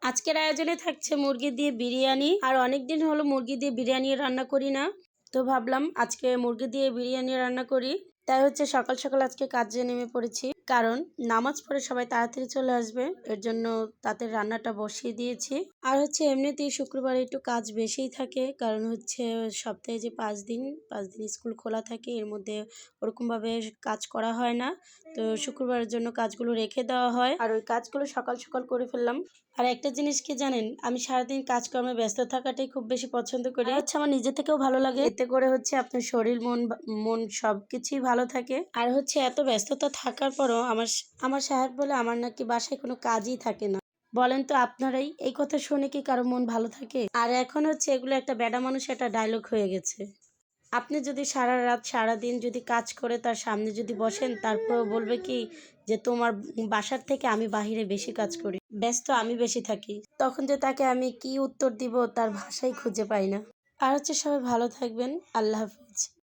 আজকের আয়োজনে থাকছে মুরগি দিয়ে বিরিয়ানি। আর অনেকদিন হলো মুরগি দিয়ে বিরিয়ানি রান্না করি না, তো ভাবলাম আজকে মুরগি দিয়ে বিরিয়ানি রান্না করি। তাই হচ্ছে সকাল সকাল আজকে কাজে নেমে পড়েছি, কারণ নামাজ পড়ে সবাই তাড়াতাড়ি চলে আসবে, এর জন্য তাদের রান্নাটা বসিয়ে দিয়েছি। আর হচ্ছে এমনিতেই শুক্রবারে একটু কাজ বেশিই থাকে, কারণ হচ্ছে সপ্তাহে যে 5 দিন স্কুল খোলা থাকে, এর মধ্যে ওরকমভাবে কাজ করা হয় না। তো শুক্রবারের জন্য কাজগুলো রেখে দেওয়া হয়, আর ওই কাজগুলো সকাল সকাল করে ফেললাম। আর একটা জিনিস কি জানেন, আমি সারাদিন কাজকর্মে ব্যস্ত থাকাটাই খুব বেশি পছন্দ করি। হচ্ছে আমার নিজে থেকেও ভালো লাগে, এতে করে হচ্ছে আপনার শরীর মন সবকিছুই ভালো থাকে। আর হচ্ছে এত ব্যস্ততা থাকার পরও আমার সাহেব বলে আমার নাকি বাসায় কোনো কাজই থাকে না। বলেন তো আপনারাই, এই কথা শুনে কি কারো মন ভালো থাকে? আর এখন হচ্ছে এগুলো একটা ব্যাডা মানুষ একটা ডায়লগ হয়ে গেছে। আপনি যদি সারা রাত সারাদিন যদি কাজ করে তার সামনে যদি বসেন, তারপর বলবে কি যে তোমার বাসার থেকে আমি বাহিরে বেশি কাজ করি, ব্যস্ত আমি বেশি থাকি, তখন যে তাকে আমি কি উত্তর দিব তার ভাষাই খুঁজে পাই না। আর হচ্ছে সবাই ভালো থাকবেন। আল্লাহ হাফিজ।